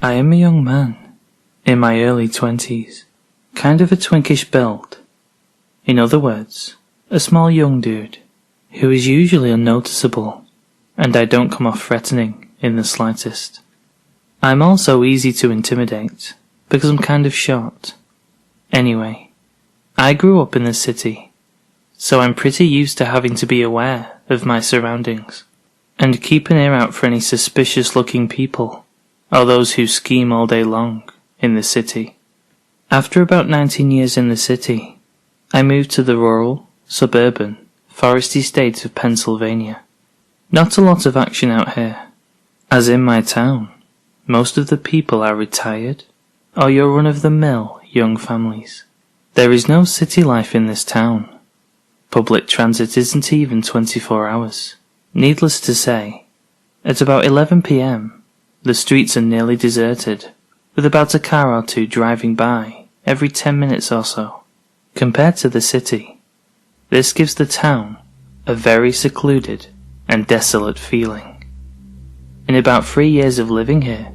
I am a young man, in my early 20s, kind of a twinkish build. In other words, a small young dude, who is usually unnoticeable, and I don't come off threatening in the slightest. I'm also easy to intimidate, because I'm kind of short. Anyway, I grew up in the city, so I'm pretty used to having to be aware of my surroundings, and keep an ear out for any suspicious looking people, or those who scheme all day long in the city. After about 19 years in the city, I moved to the rural, suburban, foresty state of Pennsylvania. Not a lot of action out here, as in my town, most of the people are retired, or your run-of-the-mill young families. There is no city life in this town. Public transit isn't even 24 hours. Needless to say, at about 11 p.m, the streets are nearly deserted, with about a car or two driving by every 10 minutes or so. Compared to the city, this gives the town a very secluded and desolate feeling. In about 3 years of living here,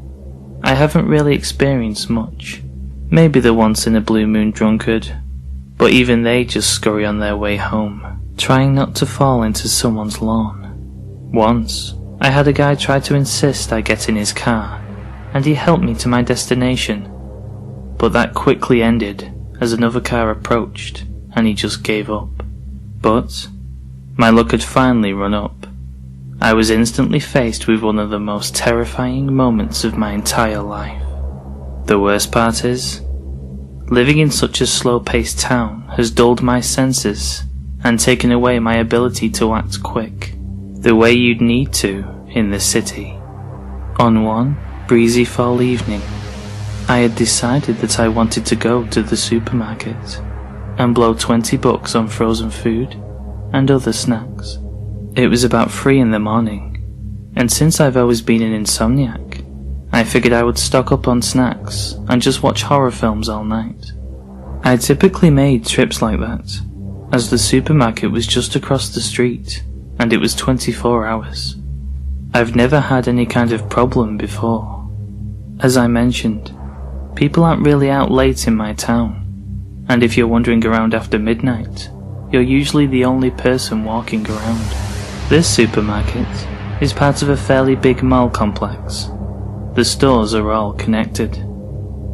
I haven't really experienced much. Maybe the once in a blue moon drunkard, but even they just scurry on their way home, trying not to fall into someone's lawn. Once, I had a guy try to insist I get in his car, and he helped me to my destination, but that quickly ended as another car approached and he just gave up. But my luck had finally run up. I was instantly faced with one of the most terrifying moments of my entire life. The worst part is, living in such a slow-paced town has dulled my senses and taken away my ability to act quick, the way you'd need to in the city. On one breezy fall evening, I had decided that I wanted to go to the supermarket and blow $20 on frozen food and other snacks. It was about 3 in the morning, and since I've always been an insomniac, I figured I would stock up on snacks and just watch horror films all night. I typically made trips like that, as the supermarket was just across the street, and it was 24 hours. I've never had any kind of problem before. As I mentioned, people aren't really out late in my town, and if you're wandering around after midnight, you're usually the only person walking around. This supermarket is part of a fairly big mall complex. The stores are all connected,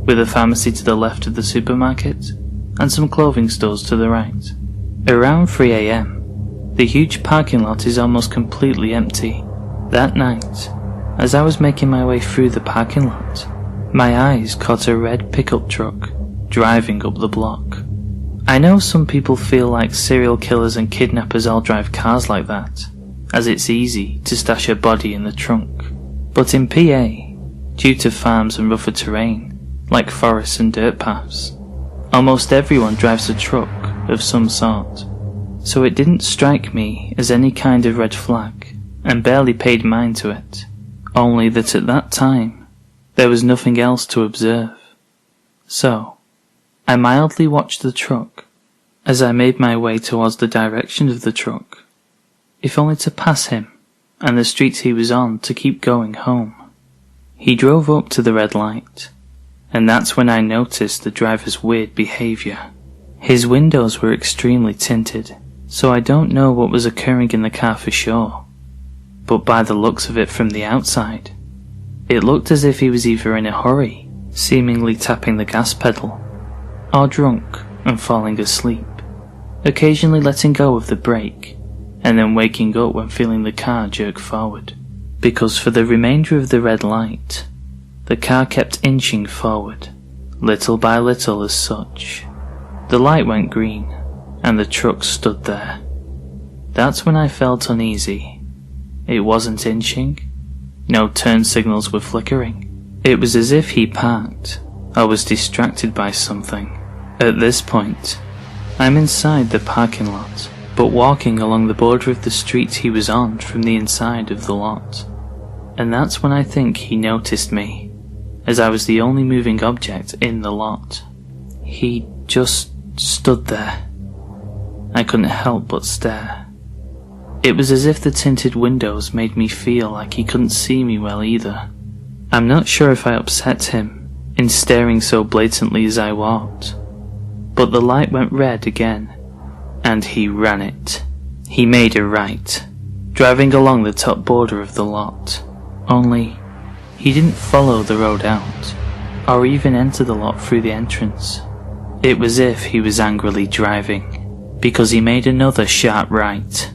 with a pharmacy to the left of the supermarket and some clothing stores to the right. Around 3 a.m, the huge parking lot is almost completely empty. That night, as I was making my way through the parking lot, my eyes caught a red pickup truck driving up the block. I know some people feel like serial killers and kidnappers all drive cars like that, as it's easy to stash a body in the trunk. But in PA, due to farms and rougher terrain, like forests and dirt paths, almost everyone drives a truck of some sort. So it didn't strike me as any kind of red flag, and barely paid mind to it, only that at that time, there was nothing else to observe. So, I mildly watched the truck as I made my way towards the direction of the truck, if only to pass him and the street he was on to keep going home. He drove up to the red light, and that's when I noticed the driver's weird behaviour. His windows were extremely tinted, so I don't know what was occurring in the car for sure, but by the looks of it from the outside, it looked as if he was either in a hurry, seemingly tapping the gas pedal, or drunk and falling asleep, occasionally letting go of the brake, and then waking up when feeling the car jerk forward, because for the remainder of the red light, the car kept inching forward, little by little as such. The light went green, and the truck stood there. That's when I felt uneasy. It wasn't inching, no turn signals were flickering. It was as if he parked, or was distracted by something. At this point, I'm inside the parking lot, but walking along the border of the street he was on from the inside of the lot. And that's when I think he noticed me, as I was the only moving object in the lot. He just stood there. I couldn't help but stare. It was as if the tinted windows made me feel like he couldn't see me well either. I'm not sure if I upset him in staring so blatantly as I walked, but the light went red again, and he ran it. He made a right, driving along the top border of the lot, only he didn't follow the road out, or even enter the lot through the entrance. It was as if he was angrily driving, because he made another sharp right,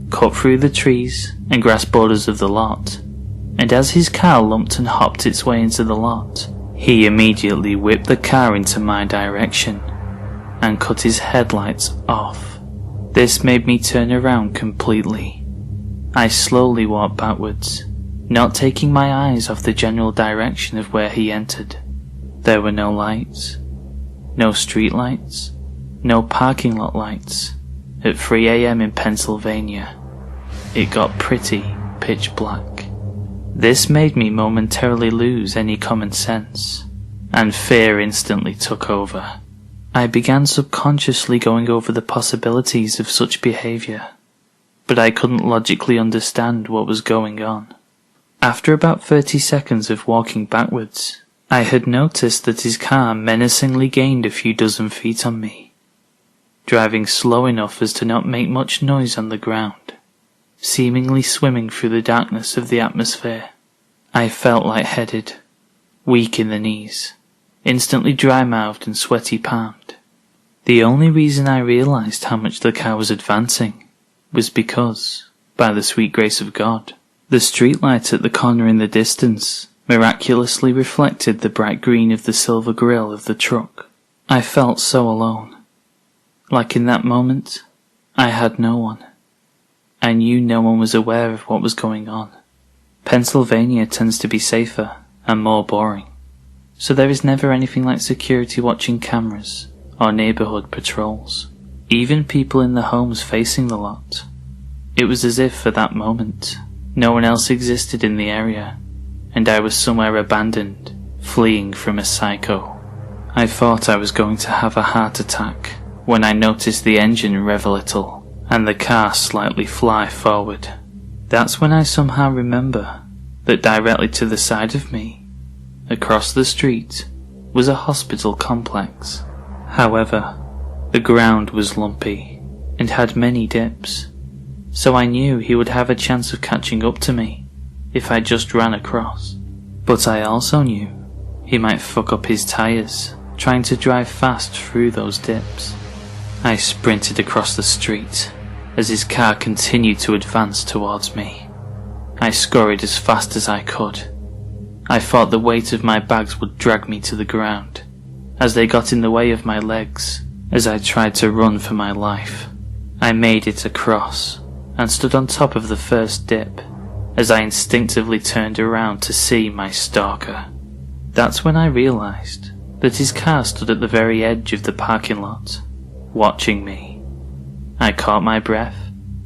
cut through the trees and grass borders of the lot, and as his car lumped and hopped its way into the lot, he immediately whipped the car into my direction and cut his headlights off. This made me turn around completely. I slowly walked backwards, not taking my eyes off the general direction of where he entered. There were no lights, no street lights, no parking lot lights. At 3 AM in Pennsylvania, it got pretty pitch black. This made me momentarily lose any common sense, and fear instantly took over. I began subconsciously going over the possibilities of such behaviour, but I couldn't logically understand what was going on. After about 30 seconds of walking backwards, I had noticed that his car menacingly gained a few dozen feet on me, driving slow enough as to not make much noise on the ground, seemingly swimming through the darkness of the atmosphere. I felt lightheaded, weak in the knees, instantly dry-mouthed and sweaty-palmed. The only reason I realised how much the car was advancing was because, by the sweet grace of God, the streetlight at the corner in the distance miraculously reflected the bright green of the silver grille of the truck. I felt so alone. Like in that moment, I had no one. I knew no one was aware of what was going on. Pennsylvania tends to be safer and more boring, so there is never anything like security watching cameras or neighbourhood patrols, even people in the homes facing the lot. It was as if for that moment, no one else existed in the area, and I was somewhere abandoned, fleeing from a psycho. I thought I was going to have a heart attack when I noticed the engine rev a little and the car slightly fly forward. That's when I somehow remember that directly to the side of me, across the street, was a hospital complex. However, the ground was lumpy and had many dips, so I knew he would have a chance of catching up to me if I just ran across. But I also knew he might fuck up his tyres trying to drive fast through those dips. I sprinted across the street as his car continued to advance towards me. I scurried as fast as I could. I thought the weight of my bags would drag me to the ground as they got in the way of my legs as I tried to run for my life. I made it across and stood on top of the first dip as I instinctively turned around to see my stalker. That's when I realised that his car stood at the very edge of the parking lot, watching me. I caught my breath,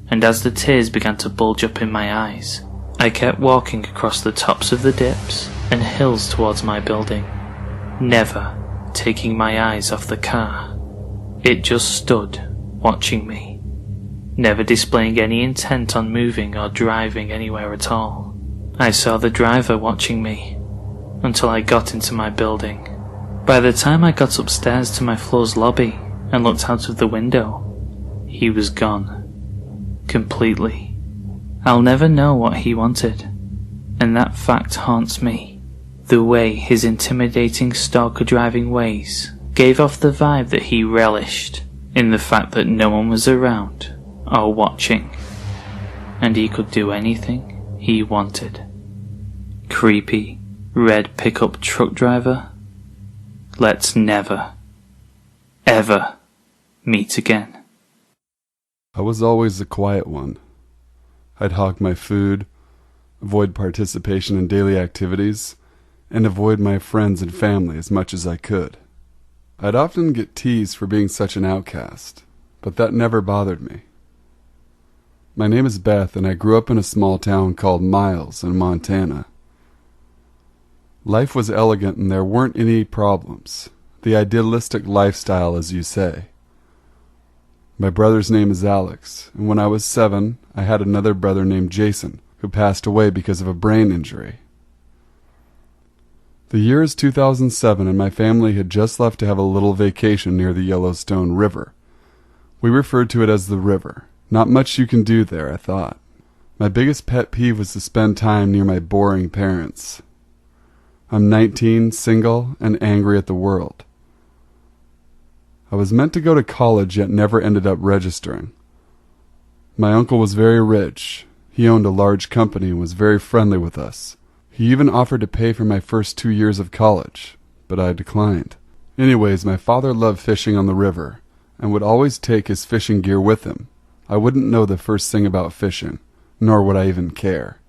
and as the tears began to bulge up in my eyes, I kept walking across the tops of the dips and hills towards my building, never taking my eyes off the car. It just stood, watching me, never displaying any intent on moving or driving anywhere at all. I saw the driver watching me until I got into my building. By the time I got upstairs to my floor's lobby and looked out of the window, he was gone. Completely. I'll never know what he wanted, and that fact haunts me. The way his intimidating stalker-driving ways gave off the vibe that he relished in the fact that no one was around or watching, and he could do anything he wanted. Creepy, red pickup truck driver. Let's never, ever meet again. I was always the quiet one. I'd hog my food, avoid participation in daily activities, and avoid my friends and family as much as I could. I'd often get teased for being such an outcast, but that never bothered me. My name is Beth, and I grew up in a small town called Miles in Montana. Life was elegant and there weren't any problems. The idealistic lifestyle, as you say. My brother's name is Alex, and when I was 7, I had another brother named Jason, who passed away because of a brain injury. The year is 2007, and my family had just left to have a little vacation near the Yellowstone River. We referred to it as the river. Not much you can do there, I thought. My biggest pet peeve was to spend time near my boring parents. I'm 19, single, and angry at the world. I was meant to go to college, yet never ended up registering. My uncle was very rich. He owned a large company and was very friendly with us. He even offered to pay for my first 2 years of college, but I declined. Anyways, my father loved fishing on the river and would always take his fishing gear with him. I wouldn't know the first thing about fishing, nor would I even care.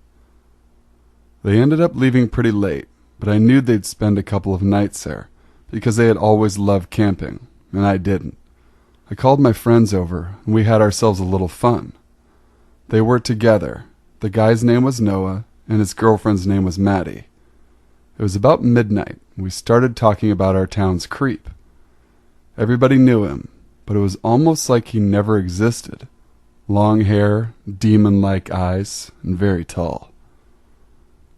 They ended up leaving pretty late, but I knew they'd spend a couple of nights there, because they had always loved camping, and I didn't. I called my friends over, and we had ourselves a little fun. They were together. The guy's name was Noah, and his girlfriend's name was Maddie. It was about midnight, and we started talking about our town's creep. Everybody knew him, but it was almost like he never existed. Long hair, demon-like eyes, and very tall.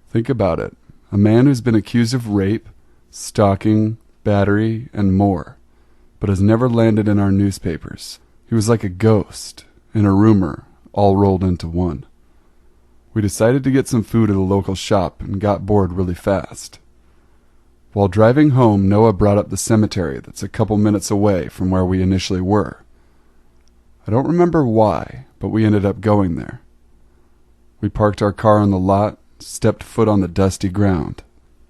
Think about it. A man who's been accused of rape, stalking, battery, and more, but has never landed in our newspapers. He was like a ghost and a rumor all rolled into one. We decided to get some food at a local shop and got bored really fast. While driving home, Noah brought up the cemetery that's a couple minutes away from where we initially were. I don't remember why, but we ended up going there. We parked our car on the lot, stepped foot on the dusty ground.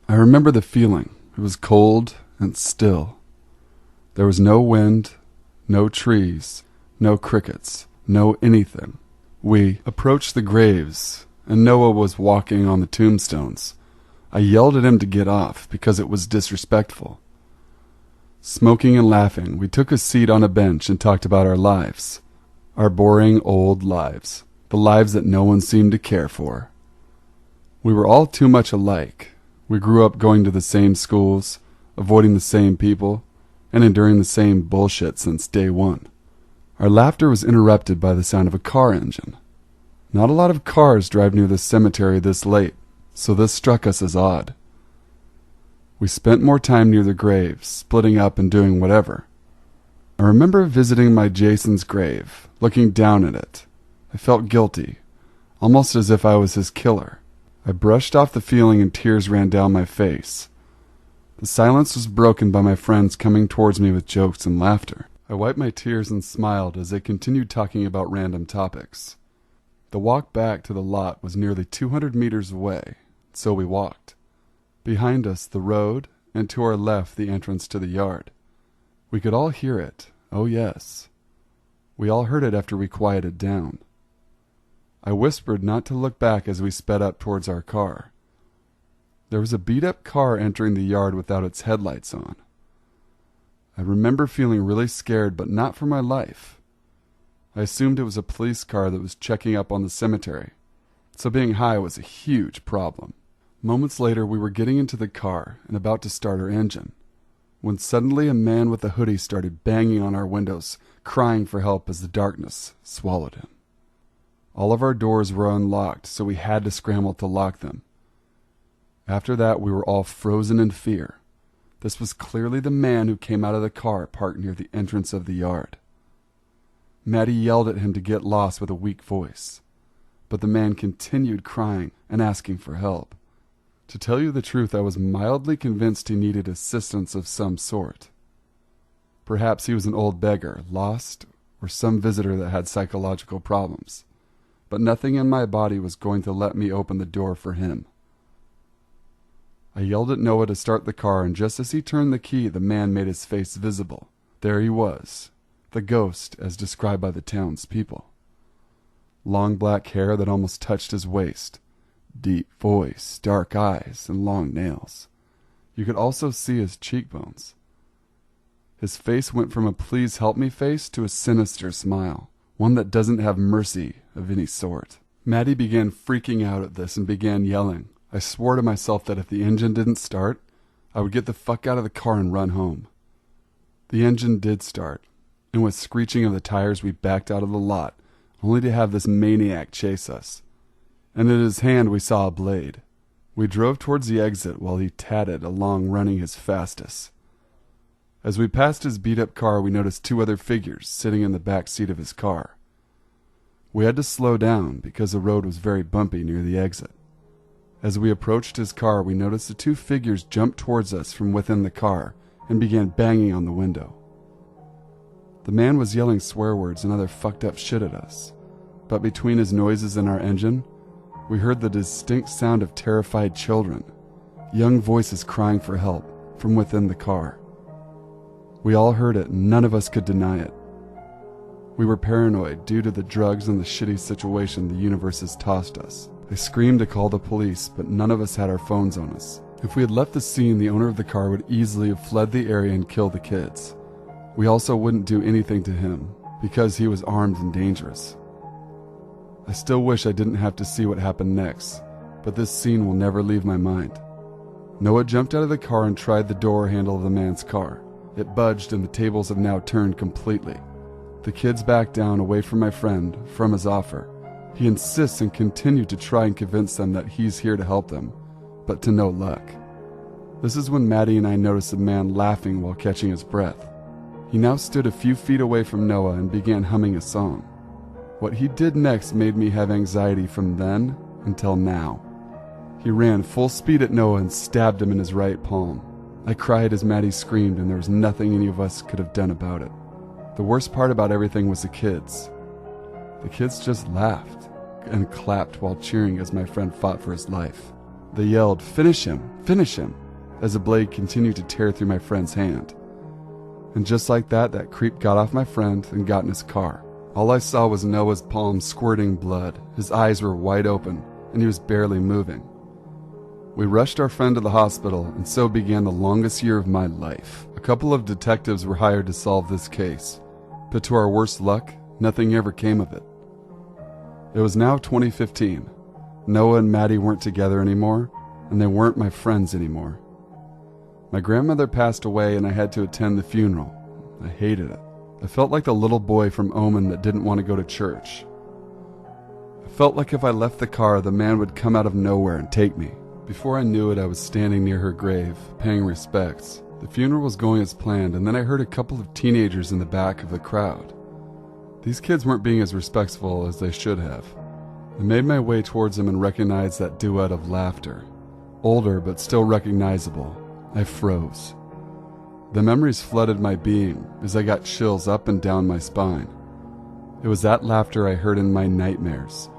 I remember the feeling. It was cold and still. There was no wind, no trees, no crickets, no anything. We approached the graves, and Noah was walking on the tombstones. I yelled at him to get off because it was disrespectful. Smoking and laughing, we took a seat on a bench and talked about our lives. Our boring old lives. The lives that no one seemed to care for. We were all too much alike. We grew up going to the same schools, avoiding the same people, and enduring the same bullshit since day one. Our laughter was interrupted by the sound of a car engine. Not a lot of cars drive near the cemetery this late, so this struck us as odd. We spent more time near the graves, splitting up and doing whatever. I remember visiting my Jason's grave, looking down at it. I felt guilty, almost as if I was his killer. I brushed off the feeling and tears ran down my face. The silence was broken by my friends coming towards me with jokes and laughter. I wiped my tears and smiled as they continued talking about random topics. The walk back to the lot was nearly 200 meters away, so we walked. Behind us, the road, and to our left, the entrance to the yard. We could all hear it. Oh, yes. We all heard it after we quieted down. I whispered not to look back as we sped up towards our car. There was a beat-up car entering the yard without its headlights on. I remember feeling really scared, but not for my life. I assumed it was a police car that was checking up on the cemetery, so being high was a huge problem. Moments later, we were getting into the car and about to start our engine, when suddenly a man with a hoodie started banging on our windows, crying for help as the darkness swallowed him. All of our doors were unlocked, so we had to scramble to lock them. After that, we were all frozen in fear. This was clearly the man who came out of the car parked near the entrance of the yard. Maddie yelled at him to get lost with a weak voice, but the man continued crying and asking for help. To tell you the truth, I was mildly convinced he needed assistance of some sort. Perhaps he was an old beggar, lost, or some visitor that had psychological problems, but nothing in my body was going to let me open the door for him. I yelled at Noah to start the car, and just as he turned the key, the man made his face visible. There he was, the ghost as described by the townspeople. Long black hair that almost touched his waist, deep voice, dark eyes, and long nails. You could also see his cheekbones. His face went from a please help me face to a sinister smile, one that doesn't have mercy of any sort. Maddie began freaking out at this and began yelling. I swore to myself that if the engine didn't start, I would get the fuck out of the car and run home. The engine did start, and with screeching of the tires we backed out of the lot, only to have this maniac chase us. And in his hand we saw a blade. We drove towards the exit while he tatted along running his fastest. As we passed his beat-up car, we noticed 2 other figures sitting in the back seat of his car. We had to slow down because the road was very bumpy near the exit. As we approached his car, we noticed the 2 figures jumped towards us from within the car and began banging on the window. The man was yelling swear words and other fucked up shit at us, but between his noises and our engine, we heard the distinct sound of terrified children, young voices crying for help from within the car. We all heard it and none of us could deny it. We were paranoid due to the drugs and the shitty situation the universe has tossed us. I screamed to call the police, but none of us had our phones on us. If we had left the scene, the owner of the car would easily have fled the area and killed the kids. We also wouldn't do anything to him, because he was armed and dangerous. I still wish I didn't have to see what happened next, but this scene will never leave my mind. Noah jumped out of the car and tried the door handle of the man's car. It budged and the tables have now turned completely. The kids backed down away from my friend, from his offer. He insists and continued to try and convince them that he's here to help them, but to no luck. This is when Maddie and I noticed the man laughing while catching his breath. He now stood a few feet away from Noah and began humming a song. What he did next made me have anxiety from then until now. He ran full speed at Noah and stabbed him in his right palm. I cried as Maddie screamed, and there was nothing any of us could have done about it. The worst part about everything was the kids. The kids just laughed and clapped while cheering as my friend fought for his life. They yelled, "Finish him! Finish him!" as a blade continued to tear through my friend's hand. And just like that, that creep got off my friend and got in his car. All I saw was Noah's palm squirting blood. His eyes were wide open, and he was barely moving. We rushed our friend to the hospital, and so began the longest year of my life. A couple of detectives were hired to solve this case, but to our worst luck, nothing ever came of it. It was now 2015. Noah and Maddie weren't together anymore, and they weren't my friends anymore. My grandmother passed away, and I had to attend the funeral. I hated it. I felt like the little boy from Omen that didn't want to go to church. I felt like if I left the car, the man would come out of nowhere and take me. Before I knew it, I was standing near her grave, paying respects. The funeral was going as planned, and then I heard a couple of teenagers in the back of the crowd. These kids weren't being as respectful as they should have. I made my way towards them and recognized that duet of laughter. Older, but still recognizable. I froze. The memories flooded my being as I got chills up and down my spine. It was that laughter I heard in my nightmares.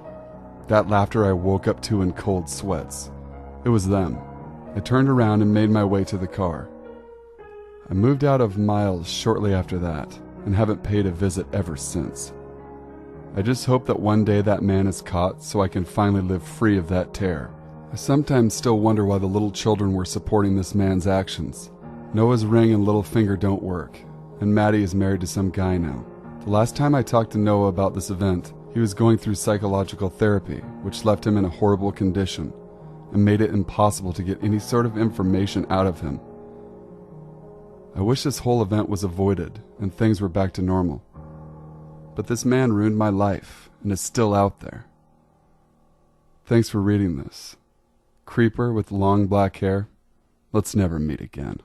That laughter I woke up to in cold sweats. It was them. I turned around and made my way to the car. I moved out of Miles shortly after that, and haven't paid a visit ever since. I just hope that one day that man is caught so I can finally live free of that terror. I sometimes still wonder why the little children were supporting this man's actions. Noah's ring and little finger don't work, and Maddie is married to some guy now. The last time I talked to Noah about this event, he was going through psychological therapy, which left him in a horrible condition and made it impossible to get any sort of information out of him. I wish this whole event was avoided and things were back to normal. But this man ruined my life and is still out there. Thanks for reading this. Creeper with long black hair, let's never meet again.